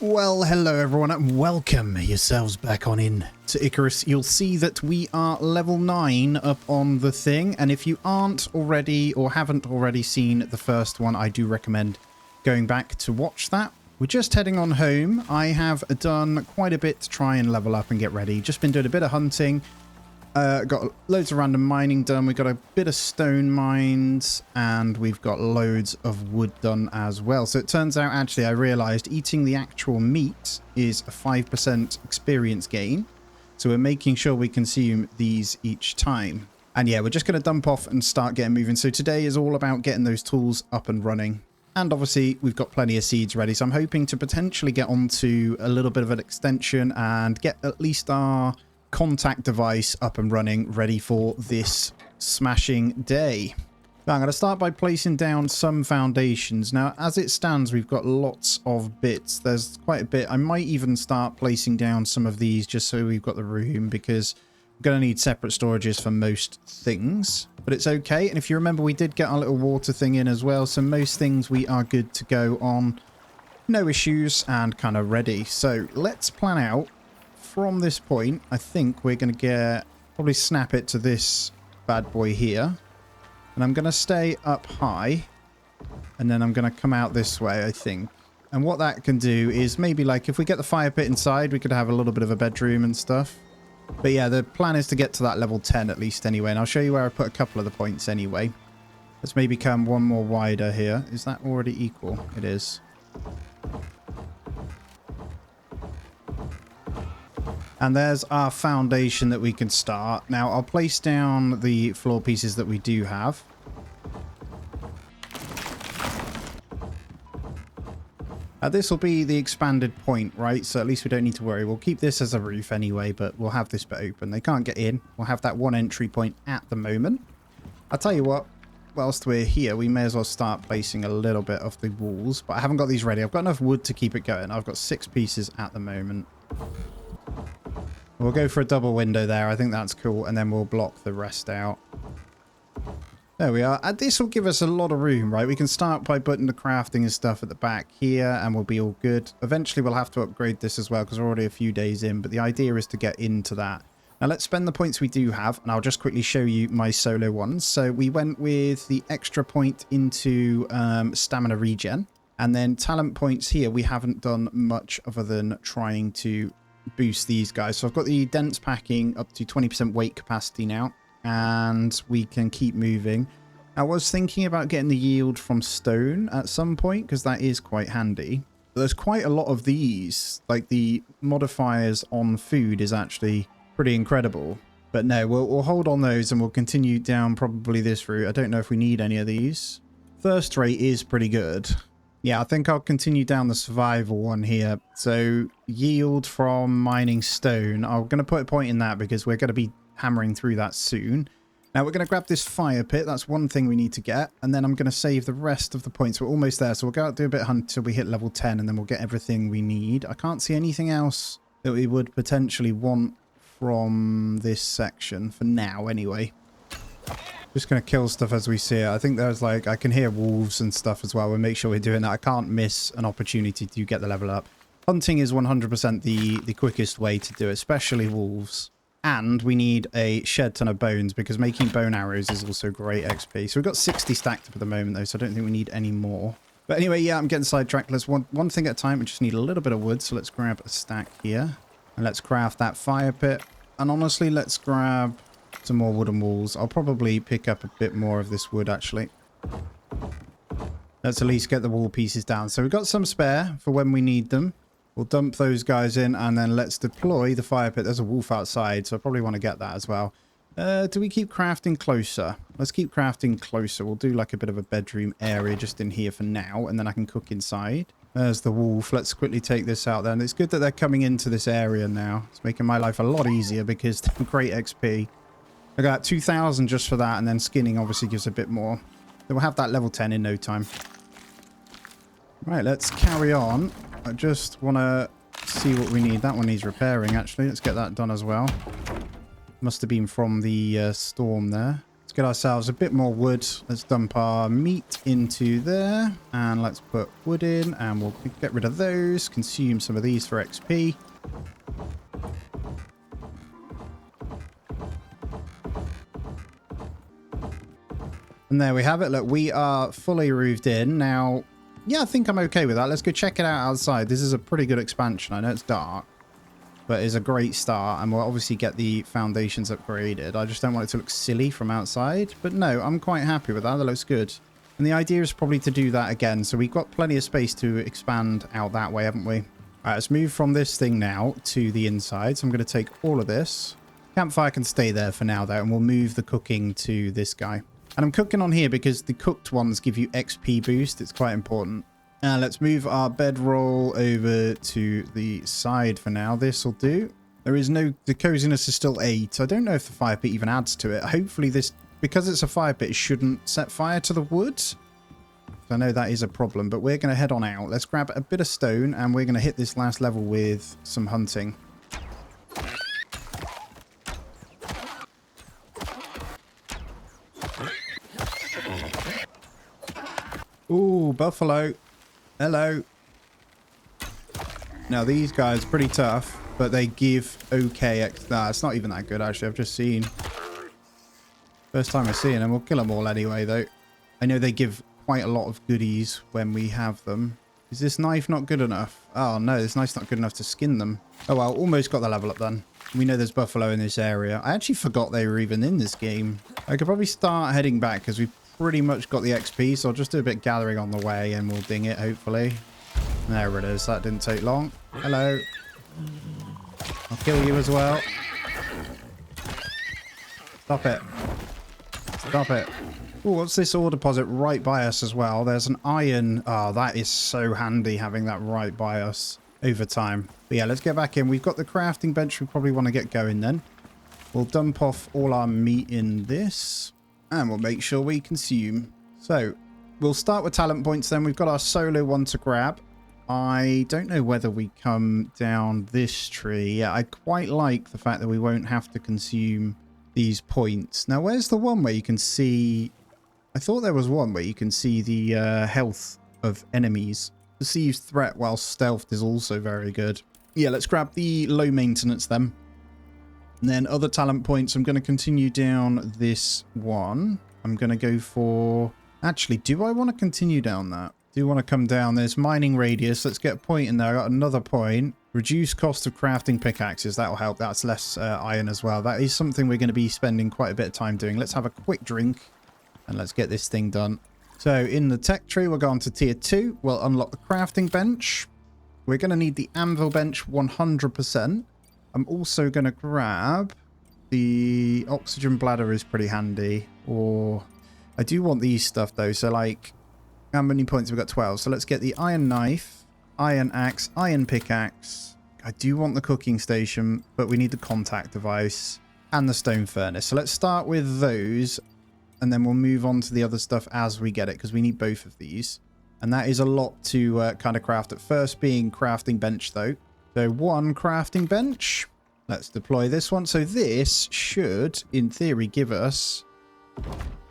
Well, hello everyone and welcome yourselves back on in to Icarus. You'll see that we are level 9 up on the thing, and if you aren't already or haven't already seen the first one, I do recommend going back to watch that. We're just heading on home. I have done quite a bit to try and level up and get ready. Just been doing a bit of hunting. Got loads of random mining done. We've got a bit of stone mines and we've got loads of wood done as well. So it turns out, actually, I realized eating the actual meat is a 5% experience gain. So we're making sure we consume these each time. And yeah, we're just going to dump off and start getting moving. So today is all about getting those tools up and running. And obviously we've got plenty of seeds ready. So I'm hoping to potentially get onto a little bit of an extension and get at least our contact device up and running, ready for this smashing day. Now, I'm going to start by placing down some foundations. Now, as it stands, we've got lots of bits. There's quite a bit. I might even start placing down some of these just so we've got the room, because we're going to need separate storages for most things. But it's okay. And if you remember, we did get our little water thing in as well. So most things we are good to go on. No issues and kind of ready. So let's plan out. From this point, I think we're going to probably snap it to this bad boy here. And I'm going to stay up high. And then I'm going to come out this way, I think. And what that can do is maybe, like, if we get the fire pit inside, we could have a little bit of a bedroom and stuff. But yeah, the plan is to get to that level 10 at least anyway. And I'll show you where I put a couple of the points anyway. Let's maybe come one more wider here. Is that already equal? It is. And there's our foundation that we can start. Now, I'll place down the floor pieces that we do have. This will be the expanded point, right? So at least we don't need to worry. We'll keep this as a roof anyway, but we'll have this bit open. They can't get in. We'll have that one entry point at the moment. I'll tell you what, whilst we're here, we may as well start placing a little bit of the walls. But I haven't got these ready. I've got enough wood to keep it going. I've got 6 pieces at the moment. We'll go for a double window there. I think that's cool. And then we'll block the rest out. There we are. And this will give us a lot of room, right? We can start by putting the crafting and stuff at the back here and we'll be all good. Eventually, we'll have to upgrade this as well because we're already a few days in. But the idea is to get into that. Now, let's spend the points we do have. And I'll just quickly show you my solo ones. So we went with the extra point into stamina regen. And then talent points here, we haven't done much other than trying to boost these guys. So I've got the dense packing up to 20% weight capacity now, and we can keep moving. I was thinking about getting the yield from stone at some point because that is quite handy. But there's quite a lot of these, like the modifiers on food is actually pretty incredible. But no, we'll hold on those and we'll continue down probably this route. I don't know if we need any of these. Thirst rate is pretty good. Yeah, I think I'll continue down the survival one here. So yield from mining stone. I'm going to put a point in that because we're going to be hammering through that soon. Now we're going to grab this fire pit. That's one thing we need to get. And then I'm going to save the rest of the points. We're almost there. So we'll go out, do a bit of hunt until we hit level 10 and then we'll get everything we need. I can't see anything else that we would potentially want from this section for now anyway. Just going to kill stuff as we see it. I think there's like, I can hear wolves and stuff as well. We'll make sure we're doing that. I can't miss an opportunity to get the level up. Hunting is 100% the quickest way to do it, especially wolves. And we need a shed ton of bones because making bone arrows is also great XP. So we've got 60 stacked up at the moment though, so I don't think we need any more. But anyway, yeah, I'm getting sidetracked. Let's one thing at a time. We just need a little bit of wood. So let's grab a stack here and let's craft that fire pit. And honestly, let's grab some more wooden walls. I'll probably pick up a bit more of this wood actually. Let's at least get the wall pieces down. So we've got some spare for when we need them. We'll dump those guys in and then let's deploy the fire pit. There's a wolf outside, so I probably want to get that as well. Do we keep crafting closer? Let's keep crafting closer. We'll do like a bit of a bedroom area just in here for now, and then I can cook inside. There's the wolf. Let's quickly take this out then. It's good that they're coming into this area now. It's making my life a lot easier because they're great XP. I got 2,000 just for that, and then skinning obviously gives a bit more. Then we'll have that level 10 in no time. Right, let's carry on. I just want to see what we need. That one needs repairing, actually. Let's get that done as well. Must have been from the storm there. Let's get ourselves a bit more wood. Let's dump our meat into there. And let's put wood in. And we'll get rid of those. Consume some of these for XP. And there we have it. Look, we are fully roofed in. Now, yeah, I think I'm okay with that. Let's go check it out outside. This is a pretty good expansion. I know it's dark, but it's a great start. And we'll obviously get the foundations upgraded. I just don't want it to look silly from outside. But no, I'm quite happy with that. That looks good. And the idea is probably to do that again. So we've got plenty of space to expand out that way, haven't we? All right, let's move from this thing now to the inside. So I'm going to take all of this. Campfire can stay there for now, though. And we'll move the cooking to this guy. And I'm cooking on here because the cooked ones give you XP boost. It's quite important. Let's move our bedroll over to the side for now. This will do. There is no... The coziness is still 8. I don't know if the fire pit even adds to it. Hopefully this... Because it's a fire pit, it shouldn't set fire to the wood. I know that is a problem, but we're going to head on out. Let's grab a bit of stone and we're going to hit this last level with some hunting. Ooh, buffalo. Hello. Now, these guys are pretty tough, but they give okay... Nah, it's not even that good, actually. I've just seen... First time I've seen them. We'll kill them all anyway, though. I know they give quite a lot of goodies when we have them. Is this knife not good enough? Oh, no, this knife's not good enough to skin them. Oh, well, almost got the level up then. We know there's buffalo in this area. I actually forgot they were even in this game. I could probably start heading back because we've pretty much got the XP, so I'll just do a bit gathering on the way and we'll ding it, hopefully. There it is. That didn't take long. Hello. I'll kill you as well. Stop it. Stop it. Oh, what's this ore deposit right by us as well? There's an iron. Oh, that is so handy having that right by us over time. But yeah, let's get back in. We've got the crafting bench. We probably want to get going then. We'll dump off all our meat in this. And we'll make sure we consume. So, we'll start with talent points then. We've got our solo one to grab. I don't know whether we come down this tree. Yeah, I quite like the fact that we won't have to consume these points. Now, where's the one where you can see... I thought there was one where you can see the health of enemies. Perceived threat while stealthed is also very good. Yeah, let's grab the low maintenance then. And then other talent points, I'm going to continue down this one. I'm going to go for... Actually, do I want to continue down that? Do want to come down. There's mining radius. Let's get a point in there. I got another point. Reduce cost of crafting pickaxes. That'll help. That's less iron as well. That is something we're going to be spending quite a bit of time doing. Let's have a quick drink and let's get this thing done. So in the tech tree, we're going to tier 2. We'll unlock the crafting bench. We're going to need the anvil bench 100%. I'm also going to grab the oxygen bladder is pretty handy. Or I do want these stuff though. So like, how many points have we got? 12. So let's get the iron knife, iron axe, iron pickaxe. I do want the cooking station, but we need the contact device and the stone furnace. So let's start with those and then we'll move on to the other stuff as we get it because we need both of these. And that is a lot to kind of craft at first, being crafting bench though. So one crafting bench. Let's deploy this one. So this should, in theory, give us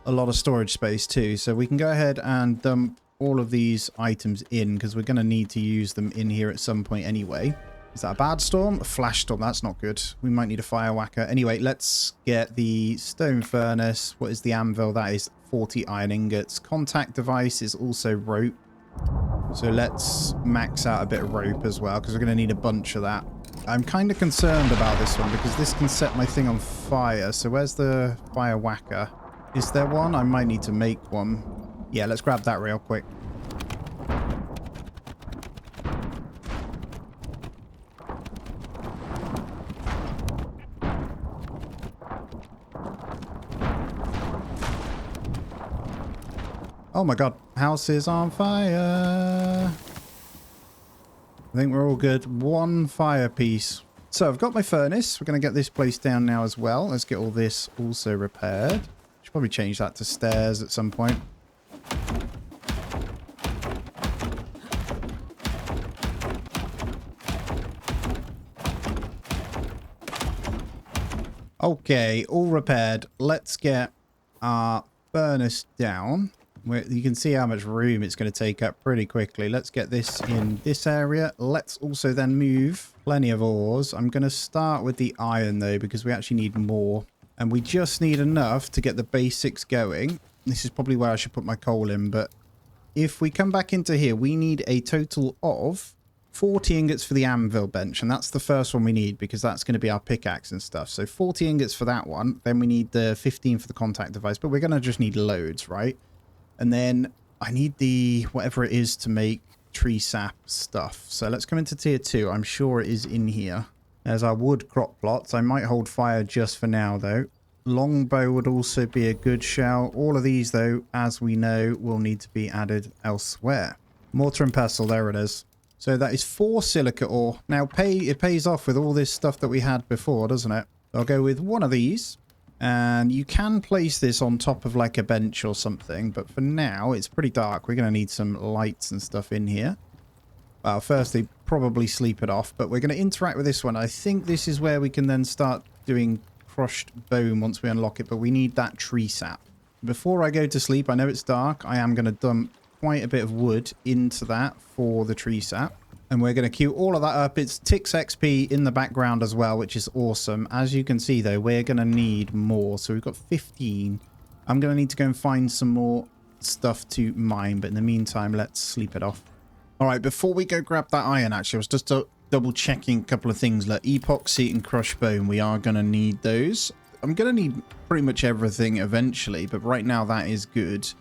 a lot of storage space too. So we can go ahead and dump all of these items in because we're going to need to use them in here at some point anyway. Is that a bad storm? A flash storm. That's not good. We might need a fire whacker. Anyway, let's get the stone furnace. What is the anvil? That is 40 iron ingots. Contact device is also rope. So let's max out a bit of rope as well because we're going to need a bunch of that. I'm kind of concerned about this one because this can set my thing on fire. So where's the fire whacker? Is there one? I might need to make one. Yeah, let's grab that real quick. Oh my god, house is on fire. I think we're all good. One fire piece. So I've got my furnace. We're going to get this place down now as well. Let's get all this also repaired. Should probably change that to stairs at some point. Okay, all repaired. Let's get our furnace down, where you can see how much room it's going to take up pretty quickly. Let's get this in this area. Let's also then move plenty of ores. I'm going to start with the iron though, because we actually need more. And we just need enough to get the basics going. This is probably where I should put my coal in, but if we come back into here, we need a total of 40 ingots for the anvil bench, and that's the first one we need because that's going to be our pickaxe and stuff. So 40 ingots for that one. Then we need the 15 for the contact device, but we're going to just need loads, right? And then I need the whatever it is to make tree sap stuff. So let's come into tier 2. I'm sure it is in here. There's our wood crop plots. I might hold fire just for now though. Longbow would also be a good shout. All of these though, as we know, will need to be added elsewhere. Mortar and pestle, there it is. So that is 4 silica ore. Now it pays off with all this stuff that we had before, doesn't it? I'll go with one of these. And you can place this on top of like a bench or something. But for now, it's pretty dark. We're going to need some lights and stuff in here. Well, firstly, probably sleep it off. But we're going to interact with this one. I think this is where we can then start doing crushed bone once we unlock it. But we need that tree sap. Before I go to sleep, I know it's dark. I am going to dump quite a bit of wood into that for the tree sap. And we're going to queue all of that up. It's ticks XP in the background as well, which is awesome. As you can see, though, we're going to need more. So we've got 15. I'm going to need to go and find some more stuff to mine. But in the meantime, let's sleep it off. All right, before we go grab that iron, actually, I was just double checking a couple of things. Like epoxy and crushed bone, we are going to need those. I'm going to need pretty much everything eventually, but right now that is good.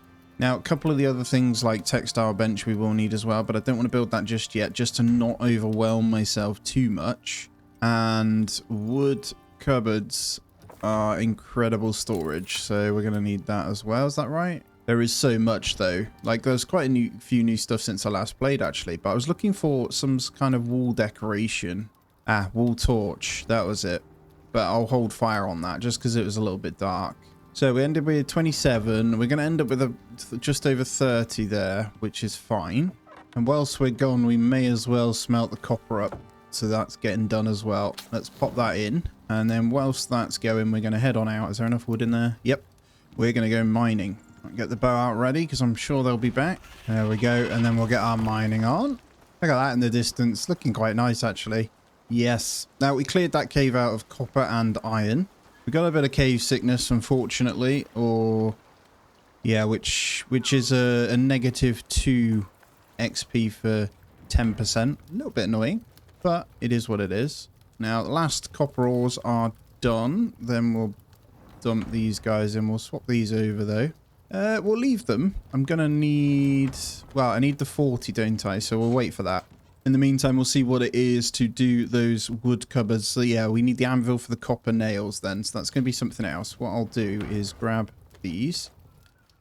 Now, a couple of the other things like textile bench we will need as well, but I don't want to build that just yet, just to not overwhelm myself too much. And wood cupboards are incredible storage, so we're going to need that as well. Is that right? There is so much, though. Like, there's quite a few new stuff since I last played, actually, but I was looking for some kind of wall decoration. Ah, wall torch. That was it. But I'll hold fire on that just because it was a little bit dark. So we ended with 27. We're going to end up with just over 30 there, which is fine. And whilst we're gone, we may as well smelt the copper up. So that's getting done as well. Let's pop that in. And then whilst that's going, we're going to head on out. Is there enough wood in there? Yep. We're going to go mining. Get the bow out ready because I'm sure they'll be back. There we go. And then we'll get our mining on. Look at that in the distance. Looking quite nice, actually. Yes. Now, we cleared that cave out of copper and iron. We got a bit of cave sickness, unfortunately, or yeah, which is a negative 2 XP for 10%. A little bit annoying, but it is what it is. Now, the last copper ores are done. Then we'll dump these guys in. We'll swap these over though. We'll leave them. I'm gonna need, well, I need the 40, don't I? So we'll wait for that. In the meantime, we'll see what it is to do those wood cupboards. So yeah, we need the anvil for the copper nails then. So that's going to be something else. What I'll do is grab these.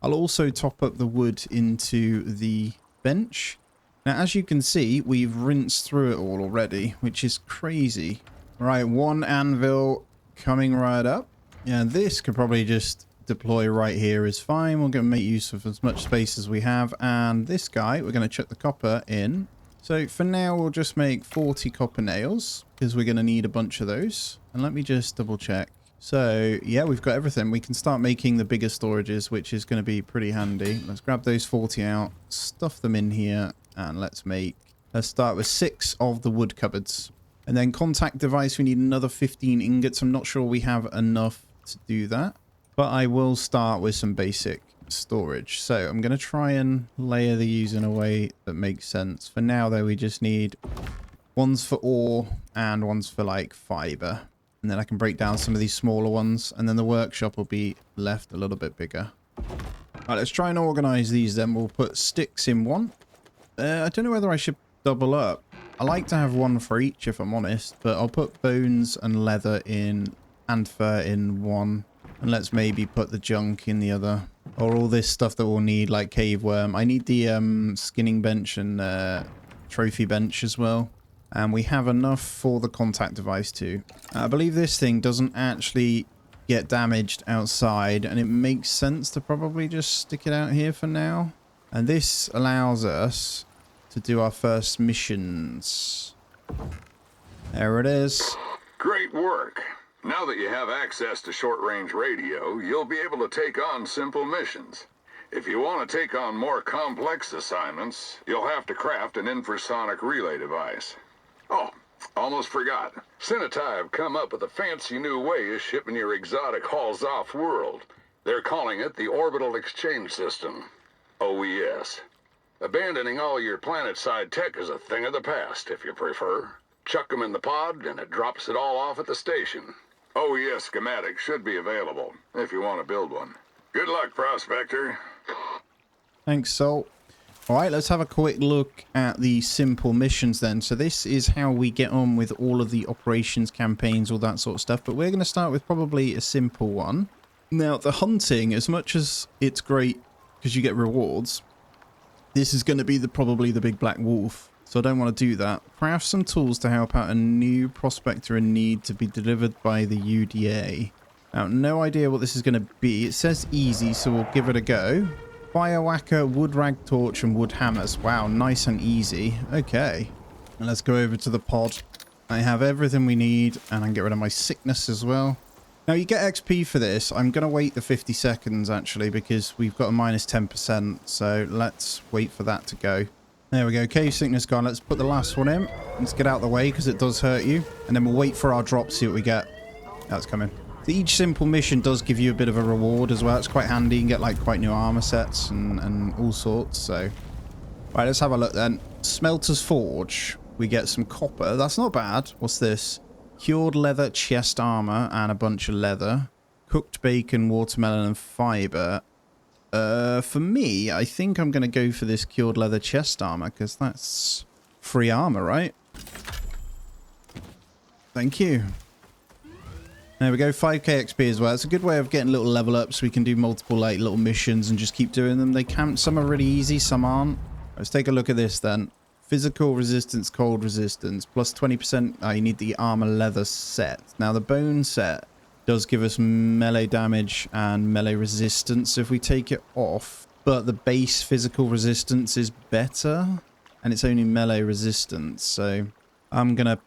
I'll also top up the wood into the bench. Now, as you can see, we've rinsed through it all already, which is crazy. Right, one anvil coming right up. Yeah, this could probably just deploy right here is fine. We're going to make use of as much space as we have. And this guy, we're going to chuck the copper in. So for now, we'll just make 40 copper nails because we're going to need a bunch of those. And let me just double check. So yeah, we've got everything. We can start making the bigger storages, which is going to be pretty handy. Let's grab those 40 out, stuff them in here, and let's start with 6 of the wood cupboards. And then contact device, we need another 15 ingots. I'm not sure we have enough to do that, but I will start with some basic storage. So I'm going to try and layer these in a way that makes sense. For now though, we just need ones for ore and ones for like fiber, and then I can break down some of these smaller ones, and then the workshop will be left a little bit bigger. All right, let's try and organize these then. We'll put sticks in one. I don't know whether I should double up. I like to have one for each if I'm honest, but I'll put bones and leather in and fur in one, and let's maybe put the junk in the other. Or all this stuff that we'll need, like cave worm. I need the skinning bench and trophy bench as well. And we have enough for the contact device too. I believe this thing doesn't actually get damaged outside, and it makes sense to probably just stick it out here for now. And this allows us to do our first missions. There it is. Great work. Now that you have access to short-range radio, you'll be able to take on simple missions. If you want to take on more complex assignments, you'll have to craft an infrasonic relay device. Oh, almost forgot. Cinetai have come up with a fancy new way of shipping your exotic hauls off-world. They're calling it the Orbital Exchange System, OES. Abandoning all your planet-side tech is a thing of the past, if you prefer. Chuck them in the pod, and it drops it all off at the station. OES schematics should be available, if you want to build one. Good luck, Prospector. Thanks, Salt. Alright, let's have a quick look at the simple missions then. So this is how we get on with all of the operations campaigns, all that sort of stuff. But we're going to start with probably a simple one. Now, the hunting, as much as it's great because you get rewards, this is going to be probably the big black wolf. So I don't want to do that. Craft some tools to help out a new prospector in need to be delivered by the UDA. Now, no idea what this is going to be. It says easy, so we'll give it a go. Fire whacker, wood rag torch, and wood hammers. Wow, nice and easy. Okay. And let's go over to the pod. I have everything we need, and I can get rid of my sickness as well. Now, you get XP for this. I'm going to wait the 50 seconds, actually, because we've got a minus 10%. So let's wait for that to go. There we go. Cave sickness gone. Let's put the last one in. Let's get out of the way because it does hurt you. And then we'll wait for our drop, see what we get. That's coming. So each simple mission does give you a bit of a reward as well. It's quite handy. You can get like quite new armor sets and all sorts. So, right, let's have a look then. Smelter's Forge. We get some copper. That's not bad. What's this? Cured leather, chest armor, and a bunch of leather. Cooked bacon, watermelon, and fiber. For me, I think I'm going to go for this cured leather chest armor because that's free armor, right? Thank you. There we go, 5k XP as well. It's a good way of getting little level ups. We can do multiple like little missions and just keep doing them. They can, some are really easy, some aren't. Let's take a look at this then. Physical resistance, cold resistance, plus 20%. Oh, you need the armor leather set. Now the bone set does give us melee damage and melee resistance if we take it off, but the base physical resistance is better and it's only melee resistance, so I'm gonna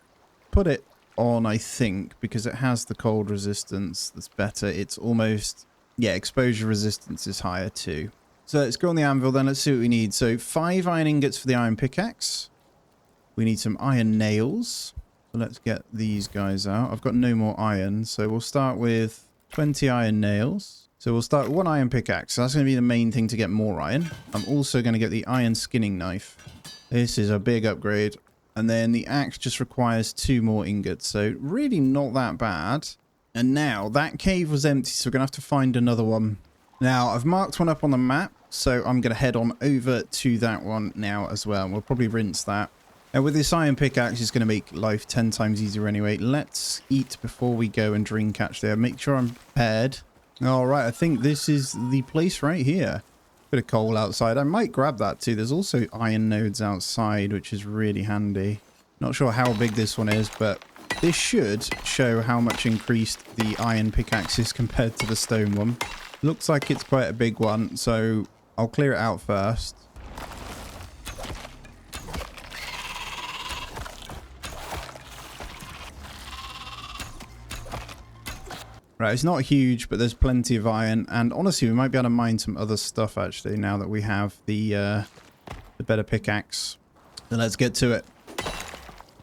put it on, I think, because it has the cold resistance that's better. It's almost, yeah, exposure resistance is higher too. So let's go on the anvil then. Let's see what we need. So 5 iron ingots for the iron pickaxe. We need some iron nails. So let's get these guys out. I've got no more iron, so we'll start with 20 iron nails. So we'll start with 1 iron pickaxe. So that's going to be the main thing to get more iron. I'm also going to get the iron skinning knife. This is a big upgrade. And then the axe just requires 2 more ingots. So really not that bad. And now that cave was empty, so we're going to have to find another one. Now I've marked one up on the map, so I'm going to head on over to that one now as well. We'll probably rinse that. And with this iron pickaxe, it's going to make life 10 times easier anyway. Let's eat before we go and drink, actually. I'll make sure I'm prepared. All right, I think this is the place right here. Bit of coal outside. I might grab that too. There's also iron nodes outside, which is really handy. Not sure how big this one is, but this should show how much increased the iron pickaxe is compared to the stone one. Looks like it's quite a big one, so I'll clear it out first. Right, it's not huge, but there's plenty of iron, and honestly, we might be able to mine some other stuff actually now that we have the better pickaxe. So let's get to it.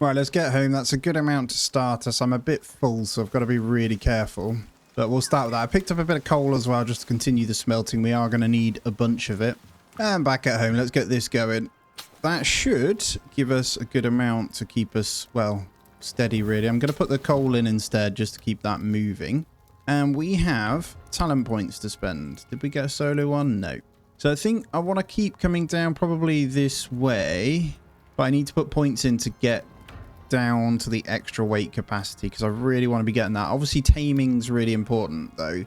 Right, let's get home. That's a good amount to start us. I'm a bit full, so I've got to be really careful. But we'll start with that. I picked up a bit of coal as well just to continue the smelting. We are going to need a bunch of it. And back at home, let's get this going. That should give us a good amount to keep us, well, steady really. I'm going to put the coal in instead just to keep that moving. And we have talent points to spend. Did we get a solo one? No. So I think I want to keep coming down probably this way. But I need to put points in to get down to the extra weight capacity because I really want to be getting that. Obviously, taming's really important, though.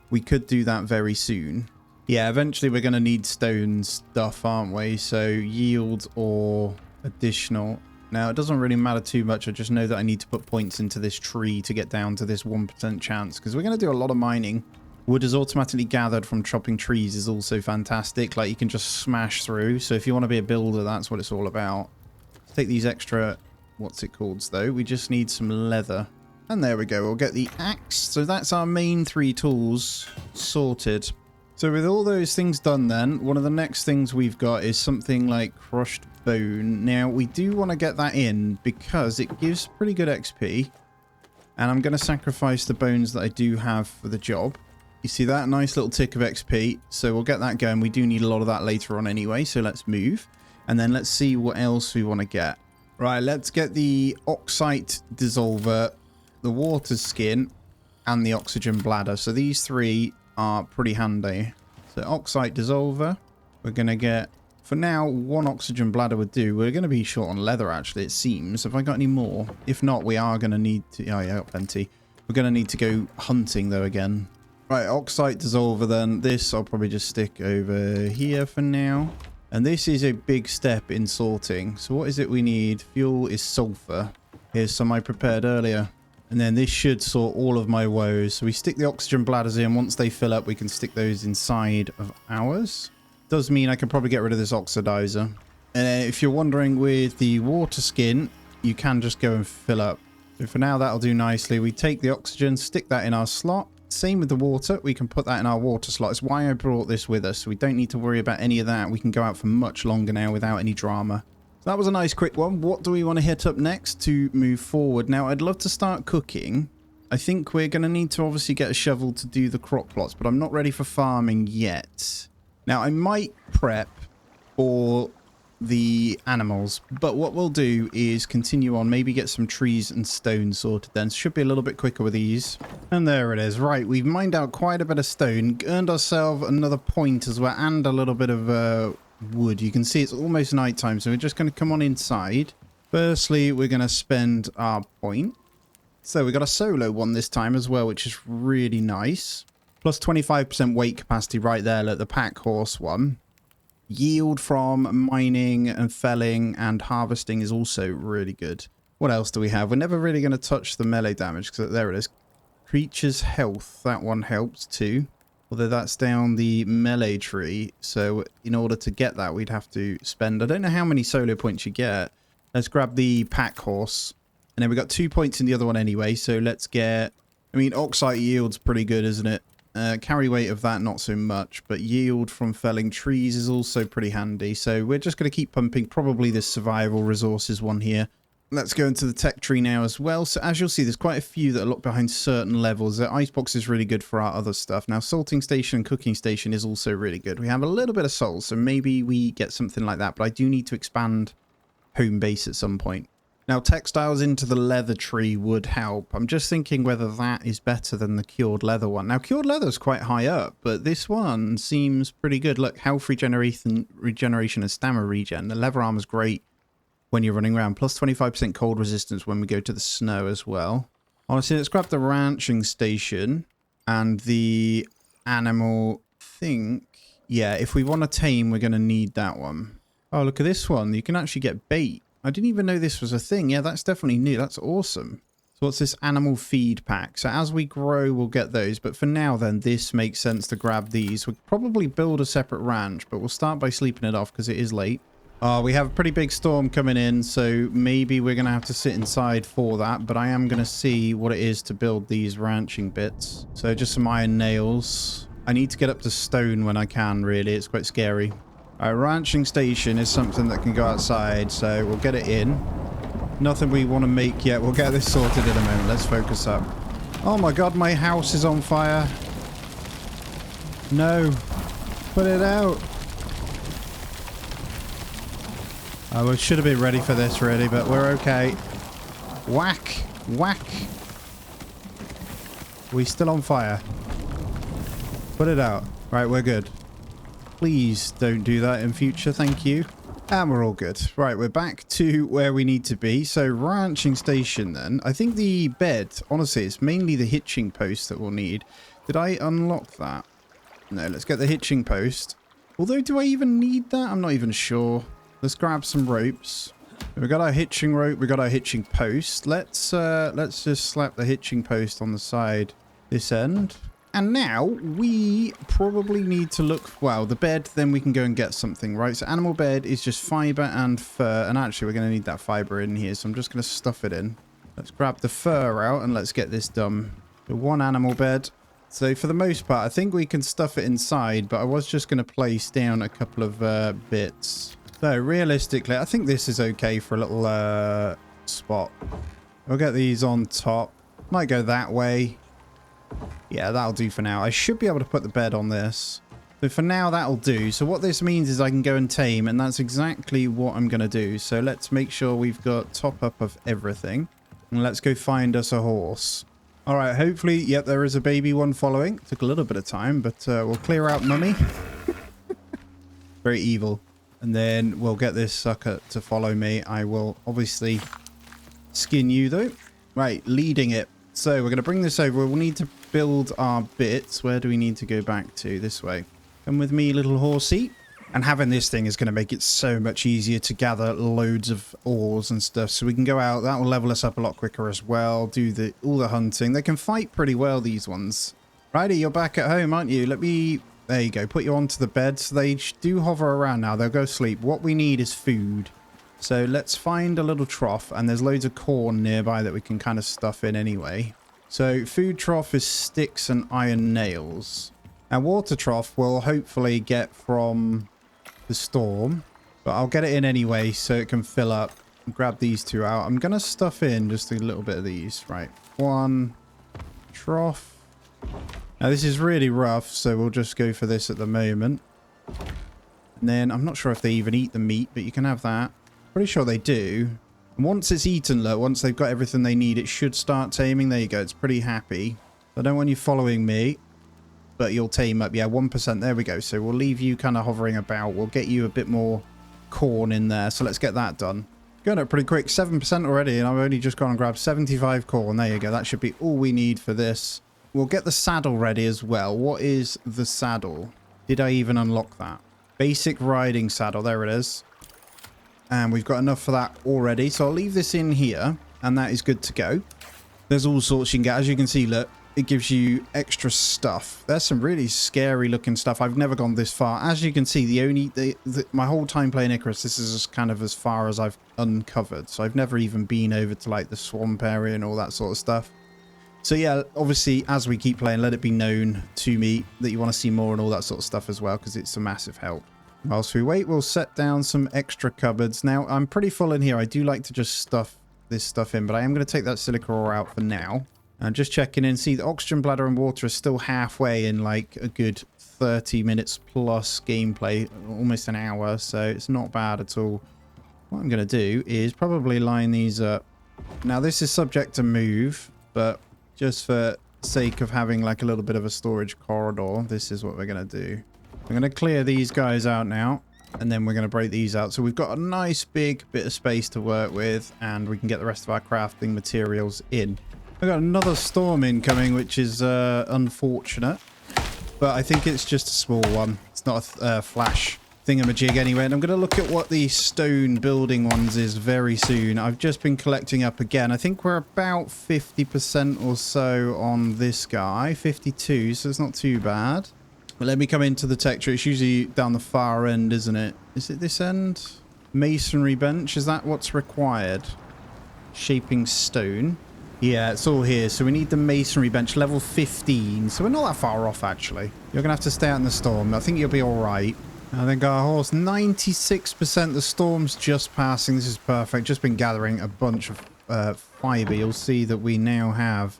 We could do that very soon. Yeah, eventually we're going to need stone stuff, aren't we? So yield or additional. Now, it doesn't really matter too much. I just know that I need to put points into this tree to get down to this 1% chance because we're going to do a lot of mining. Wood is automatically gathered from chopping trees is also fantastic. Like, you can just smash through. So if you want to be a builder, that's what it's all about. Let's take these extra, what's it called, though? We just need some leather. And there we go. We'll get the axe. So that's our main 3 tools sorted. So with all those things done then, one of the next things we've got is something like crushed bone. Now, we do want to get that in because it gives pretty good XP. And I'm going to sacrifice the bones that I do have for the job. You see that? Nice little tick of XP. So we'll get that going. We do need a lot of that later on anyway. So let's move. And then let's see what else we want to get. Right, let's get the oxide dissolver, the water skin, and the oxygen bladder. So these 3 are pretty handy. So oxide dissolver, we're going to get, for now, 1 oxygen bladder would do. We're going to be short on leather, actually, it seems. Have I got any more? If not, we are going to need to, oh yeah, I got plenty. We're going to need to go hunting, though, again. Right, oxide dissolver, then. This I'll probably just stick over here for now. And this is a big step in sorting. So what is it we need? Fuel is sulfur. Here's some I prepared earlier. And then this should sort all of my woes. So we stick the oxygen bladders in. Once they fill up, we can stick those inside of ours. Does mean I can probably get rid of this oxidizer. And then if you're wondering, with the water skin, you can just go and fill up. So for now, that'll do nicely. We take the oxygen, stick that in our slot. Same with the water. We can put that in our water slot. It's why I brought this with us. So we don't need to worry about any of that. We can go out for much longer now without any drama. So that was a nice quick one. What do we want to hit up next to move forward? Now, I'd love to start cooking. I think we're going to need to obviously get a shovel to do the crop plots, but I'm not ready for farming yet. Now, I might prep for the animals, but what we'll do is continue on, maybe get some trees and stone sorted then. Should be a little bit quicker with these. And there it is. Right, we've mined out quite a bit of stone, earned ourselves another point as well, and a little bit of wood. You can see it's almost nighttime, so we're just going to come on inside. Firstly, we're going to spend our point. So we got a solo one this time as well, which is really nice. Plus 25% weight capacity right there, look, the pack horse one. Yield from mining and felling and harvesting is also really good. What else do we have? We're never really going to touch the melee damage, because there it is. Creature's health, that one helps too. Although that's down the melee tree, so in order to get that, we'd have to spend, I don't know how many solo points you get. Let's grab the pack horse. And then we got 2 points in the other one anyway, so let's get, I mean, oxide yield's pretty good, isn't it? Carry weight of that, not so much, but yield from felling trees is also pretty handy. So we're just going to keep pumping probably this survival resources one here. Let's go into the tech tree now as well. So as you'll see, there's quite a few that are locked behind certain levels. The icebox is really good for our other stuff. Now, salting station and cooking station is also really good. We have a little bit of souls, so maybe we get something like that, but I do need to expand home base at some point. Now, textiles into the leather tree would help. I'm just thinking whether that is better than the cured leather one. Now, cured leather is quite high up, but this one seems pretty good. Look, health regeneration and stamina regen. The leather armor is great when you're running around. Plus 25% cold resistance when we go to the snow as well. Honestly, let's grab the ranching station and the animal thing. Yeah, if we want to tame, we're going to need that one. Oh, look at this one. You can actually get bait. I didn't even know this was a thing. Yeah, that's definitely new. That's awesome. So what's this animal feed pack? So as we grow, we'll get those. But for now, then, this makes sense to grab these. We'll probably build a separate ranch, but we'll start by sleeping it off because it is late. We have a pretty big storm coming in, so maybe we're going to have to sit inside for that. But I am going to see what it is to build these ranching bits. So just some iron nails. I need to get up to stone when I can, really. It's quite scary. Our ranching station is something that can go outside, so we'll get it in. Nothing we want to make yet. We'll get this sorted in a moment. Let's focus up. Oh my god, my house is on fire. No. Put it out. Oh, we should have been ready for this, really, but we're okay. Whack. Whack. We still on fire. Put it out. Right, we're good. Please don't do that in future, thank you. And we're all good. Right, we're back to where we need to be. So, ranching station then. I think the bed, honestly, it's mainly the hitching post that we'll need. Did I unlock that? No, let's get the hitching post. Although, do I even need that? I'm not even sure. Let's grab some ropes. We got our hitching rope, we got our hitching post. Let's just slap the hitching post on the side this end. And now we probably need to look, well, the bed, then we can go and get something, right? So animal bed is just fiber and fur. And actually, we're going to need that fiber in here. So I'm just going to stuff it in. Let's grab the fur out and let's get this done. The one animal bed. So for the most part, I think we can stuff it inside, but I was just going to place down a couple of bits. So realistically, I think this is okay for a little spot. We'll get these on top. Might go that way. Yeah, that'll do for now. I should be able to put the bed on this. So for now, that'll do. So what this means is I can go and tame, and that's exactly what I'm going to do. So let's make sure we've got top up of everything. And let's go find us a horse. All right, hopefully, yep, there is a baby one following. Took a little bit of time, but we'll clear out mummy. Very evil. And then we'll get this sucker to follow me. I will obviously skin you, though. Right, leading it. So we're going to bring this over. We'll need to build our bits. Where do we need to go back to? This way. Come with me, little horsey. And having this thing is going to make it so much easier to gather loads of ores and stuff. So we can go out. That will level us up a lot quicker as well. Do all the hunting. They can fight pretty well, these ones. Righty, you're back at home, aren't you? Let me... There you go. Put you onto the bed. So they do hover around now. They'll go sleep. What we need is food. So let's find a little trough. And there's loads of corn nearby that we can kind of stuff in anyway. So food trough is sticks and iron nails. And water trough will hopefully get from... the storm, but I'll get it in anyway so it can fill up. Grab these two out. I'm gonna stuff in just a little bit of these. Right, one trough. Now this is really rough, so we'll just go for this at the moment. And then I'm not sure if they even eat the meat, but you can have that. Pretty sure they do. And once it's eaten, look, once they've got everything they need, it should start taming. There you go. It's pretty happy. I don't want you following me. But you'll tame up. Yeah, 1%. There we go. So we'll leave you kind of hovering about. We'll get you a bit more corn in there. So let's get that done. Going up pretty quick. 7% already. And I've only just gone and grabbed 75 corn. There you go. That should be all we need for this. We'll get the saddle ready as well. What is the saddle? Did I even unlock that? Basic riding saddle. There it is. And we've got enough for that already. So I'll leave this in here. And that is good to go. There's all sorts you can get. As you can see, look. It gives you extra stuff. There's some really scary looking stuff. I've never gone this far. As you can see, my whole time playing Icarus, this is just kind of as far as I've uncovered. So I've never even been over to like the swamp area and all that sort of stuff. So yeah, obviously, as we keep playing, let it be known to me that you want to see more and all that sort of stuff as well, because it's a massive help. Whilst we wait, we'll set down some extra cupboards. Now, I'm pretty full in here. I do like to just stuff this stuff in, but I am going to take that silica ore out for now. And just checking in, see the oxygen bladder and water is still halfway in like a good 30 minutes plus gameplay, almost an hour, so it's not bad at all. What I'm going to do is probably line these up. Now this is subject to move, but just for sake of having like a little bit of a storage corridor, this is what we're going to do. I'm going to clear these guys out now, and then we're going to break these out. So we've got a nice big bit of space to work with, and we can get the rest of our crafting materials in. I've got another storm incoming, which is unfortunate, but I think it's just a small one. It's not a flash thingamajig anyway. And I'm going to look at what the stone building ones is very soon. I've just been collecting up again. I think we're about 50% or so on this guy, 52, so it's not too bad. But let me come into the texture. It's usually down the far end, isn't it? Is it this end? Masonry bench, is that what's required? Shaping stone. Yeah, it's all here. So we need the masonry bench, level 15. So we're not that far off, actually. You're going to have to stay out in the storm. I think you'll be all right. I think our horse, 96%. The storm's just passing. This is perfect. Just been gathering a bunch of fiber. You'll see that we now have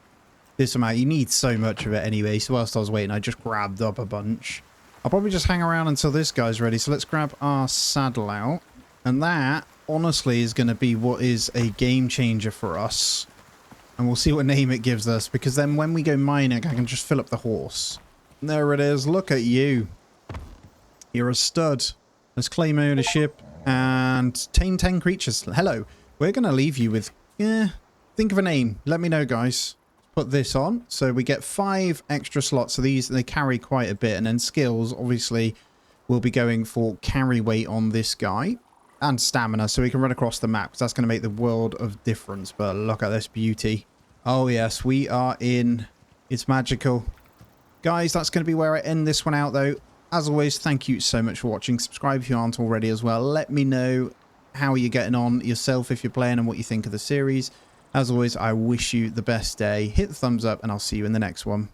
this amount. You need so much of it anyway. So whilst I was waiting, I just grabbed up a bunch. I'll probably just hang around until this guy's ready. So let's grab our saddle out. And that, honestly, is going to be what is a game changer for us. And we'll see what name it gives us, because then when we go mining, I can just fill up the horse. And there it is. Look at you. You're a stud. Let's claim ownership and tame 10 creatures. Hello. We're going to leave you with... think of a name. Let me know, guys. Put this on. So we get 5 extra slots. So these, they carry quite a bit. And then skills, obviously, we'll be going for carry weight on this guy. And stamina, so we can run across the map, because that's going to make the world of difference. But look at this beauty. Oh yes, we are in. It's magical. Guys, that's going to be where I end this one out, though. As always, thank you so much for watching. Subscribe if you aren't already as well. Let me know how you're getting on yourself if you're playing and what you think of the series. As always, I wish you the best day. Hit the thumbs up and I'll see you in the next one.